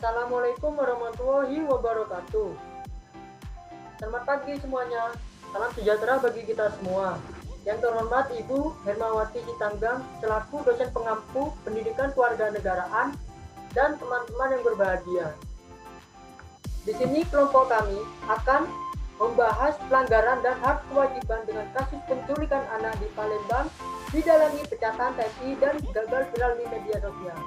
Assalamualaikum warahmatullahi wabarakatuh. Selamat pagi semuanya. Salam sejahtera bagi kita semua. Yang terhormat Ibu Hermawati Sitanggang selaku dosen pengampu pendidikan kewarganegaraan dan teman-teman yang berbahagia. Di sini kelompok kami akan membahas pelanggaran dan hak kewajiban dengan kasus penculikan anak di Palembang didalangi pecatan TNI dan gagal viral di media sosial.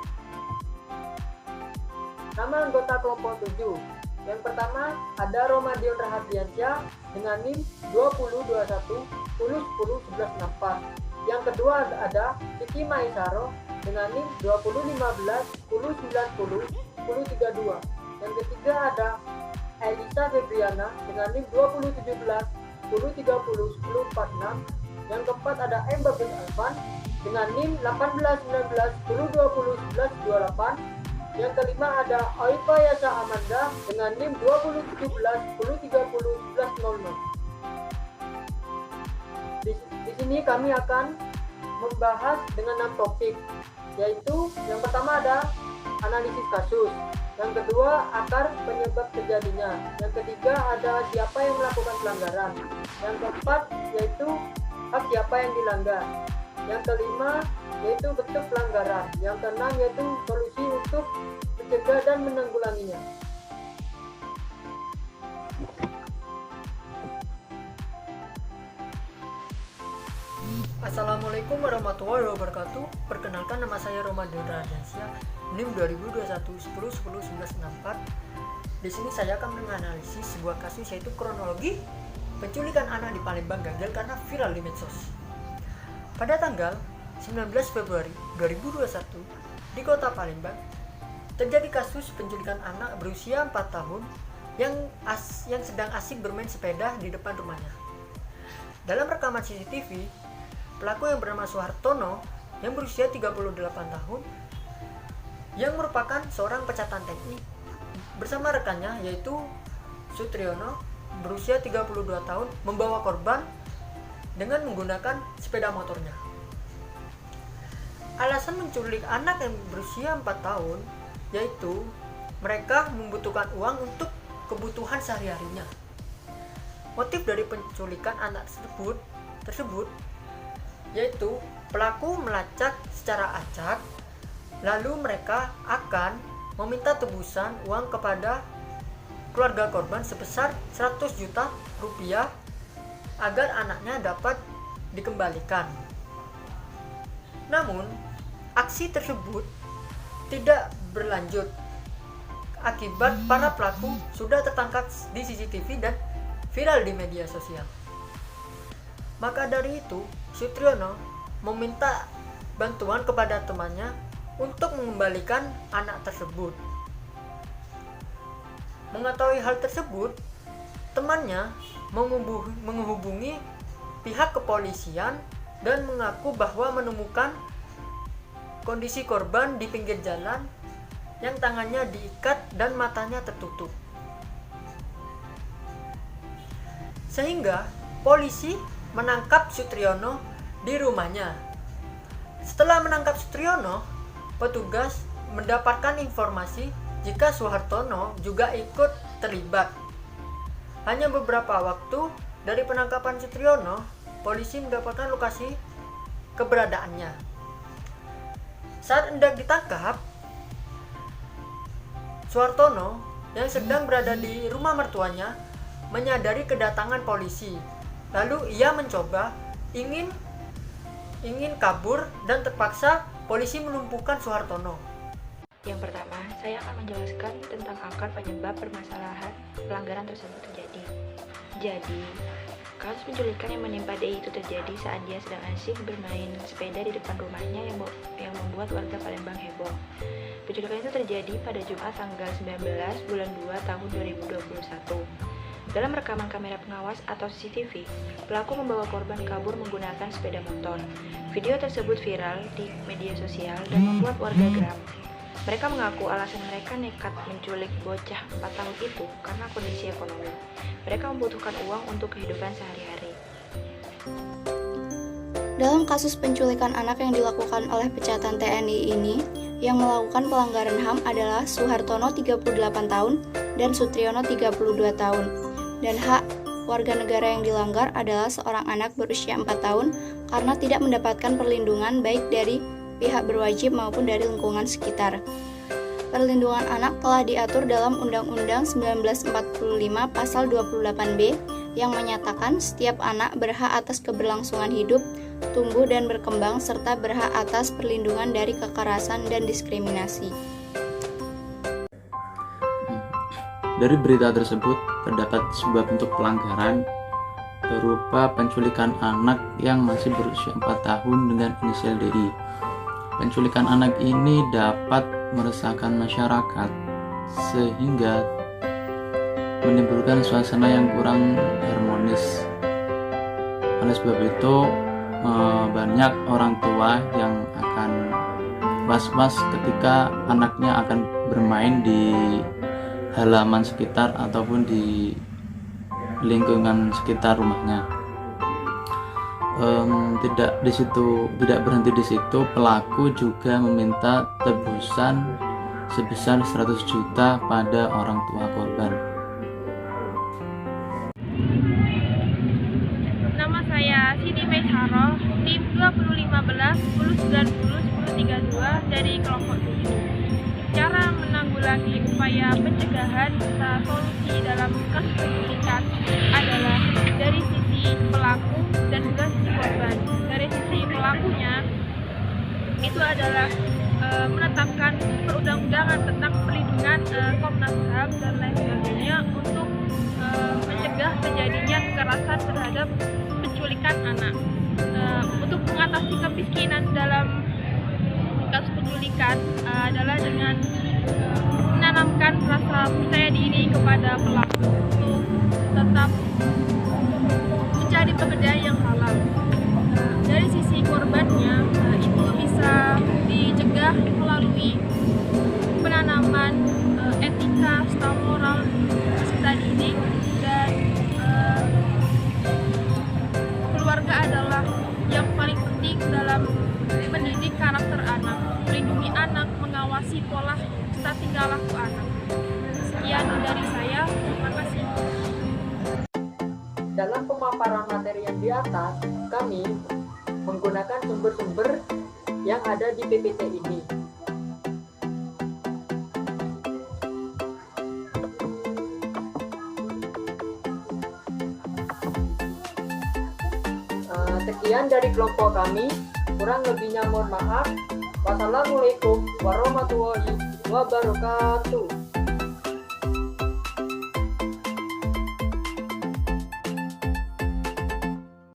Nama anggota kelompok 7. Yang pertama ada Romadion Rahadiansyah dengan NIM 2021 10 10 11 64. Yang kedua ada Siti Maisaro dengan NIM 2015 10 90 10 32. Yang ketiga ada Elisa Febriana dengan NIM 2017 10 30 10 46. Yang keempat ada M. Babin Alvan dengan NIM 18 19 10 20 11 28. Yang kelima ada Oifa Yasa Amanda dengan NIM 2017 10 30 11 00. Di sini kami akan membahas dengan 6 topik, yaitu yang pertama ada analisis kasus, yang kedua akar penyebab terjadinya, yang ketiga ada siapa yang melakukan pelanggaran, yang keempat yaitu hak siapa yang dilanggar, yang kelima yaitu bentuk pelanggaran, yang keenam yaitu solusi untuk mencegah dan menanggulanginya. Assalamualaikum warahmatullahi wabarakatuh. Perkenalkan, nama saya Romadion Rahadiansyah, NIM 2021 10 10 11 64. Di sini saya akan menganalisis sebuah kasus, yaitu kronologi penculikan anak di Palembang gagal karena viral di medsos. Pada tanggal 19 Februari 2021 di kota Palembang terjadi kasus penculikan anak berusia 4 tahun yang sedang asik bermain sepeda di depan rumahnya. Dalam rekaman CCTV, pelaku yang bernama Suhartono yang berusia 38 tahun yang merupakan seorang pecatan TNI bersama rekannya yaitu Sutriono berusia 32 tahun membawa korban dengan menggunakan sepeda motornya. Alasan menculik anak yang berusia 4 tahun yaitu mereka membutuhkan uang untuk kebutuhan sehari-harinya. Motif dari penculikan anak tersebut yaitu pelaku melacak secara acak, lalu mereka akan meminta tebusan uang kepada keluarga korban sebesar 100 juta rupiah agar anaknya dapat dikembalikan. Namun, aksi tersebut tidak berlanjut akibat para pelaku sudah tertangkap di CCTV dan viral di media sosial. Maka dari itu, Sutriono meminta bantuan kepada temannya untuk mengembalikan anak tersebut. Mengetahui hal tersebut, temannya menghubungi pihak kepolisian dan mengaku bahwa menemukan kondisi korban di pinggir jalan yang tangannya diikat dan matanya tertutup. Sehingga polisi menangkap Sutriono di rumahnya. Setelah menangkap Sutriono, petugas mendapatkan informasi jika Suhartono juga ikut terlibat. Hanya beberapa waktu dari penangkapan Sutriono, polisi mendapatkan lokasi keberadaannya. Saat hendak ditangkap, Suhartono yang sedang berada di rumah mertuanya menyadari kedatangan polisi. Lalu ia mencoba ingin kabur dan terpaksa polisi melumpuhkan Suhartono. Yang pertama, saya akan menjelaskan tentang akar penyebab permasalahan pelanggaran tersebut terjadi. Jadi, kasus penculikan yang menimpa DI itu terjadi saat dia sedang asik bermain sepeda di depan rumahnya yang membuat warga Palembang heboh. Penculikan itu terjadi pada Jumat tanggal 19 bulan 2 tahun 2021. Dalam rekaman kamera pengawas atau CCTV, pelaku membawa korban kabur menggunakan sepeda motor. Video tersebut viral di media sosial dan membuat warga geram. Mereka mengaku alasan mereka nekat menculik bocah 4 tahun itu karena kondisi ekonomi. Mereka membutuhkan uang untuk kehidupan sehari-hari. Dalam kasus penculikan anak yang dilakukan oleh pecatan TNI ini, Yang melakukan pelanggaran HAM adalah Suhartono 38 tahun dan Sutriyono 32 tahun. Dan hak warga negara yang dilanggar adalah seorang anak berusia 4 tahun karena tidak mendapatkan perlindungan baik dari pihak berwajib maupun dari lingkungan sekitar. Perlindungan anak telah diatur dalam Undang-Undang 1945 Pasal 28B yang menyatakan setiap anak berhak atas keberlangsungan hidup, tumbuh dan berkembang serta berhak atas perlindungan dari kekerasan dan diskriminasi. Dari berita tersebut terdapat sebuah bentuk pelanggaran berupa penculikan anak yang masih berusia 4 tahun dengan inisial DI. Penculikan anak ini dapat meresahkan masyarakat sehingga menimbulkan suasana yang kurang harmonis. Oleh sebab itu, banyak orang tua yang akan was-was ketika anaknya akan bermain di halaman sekitar ataupun di lingkungan sekitar rumahnya. Tidak berhenti di situ, pelaku juga meminta tebusan sebesar 100 juta pada orang tua korban. Nama saya Siti Meisharoh, tim 2015 1090 1032 dari kelompok 7. Cara menanggulangi upaya pencegahan serta solusi dalam kasus penculikan adalah dari sisi pelaku dan juga sisi korban. Dari sisi pelakunya itu adalah menetapkan perundang-undangan tentang perlindungan Komnas HAM dan lain sebagainya untuk mencegah terjadinya kekerasan terhadap penculikan anak. Untuk mengatasi kemiskinan dalam kasus penculikan adalah dengan menanamkan rasa percaya diri kepada pelaku untuk tetap mencari pekerjaan yang halal. Dari sisi korbannya, itu bisa dicegah melalui penanaman etika, serta moral serta didik, dan keluarga adalah yang paling penting dalam mendidik karakter anak, melindungi anak, mengawasi pola serta tingkah laku anak. Sekian dari saya, terima kasih. Dalam pemaparan materi yang di atas, kami menggunakan sumber-sumber yang ada di PPT ini. Sekian dari kelompok kami, kurang lebihnya mohon maaf. Wassalamualaikum warahmatullahi wabarakatuh.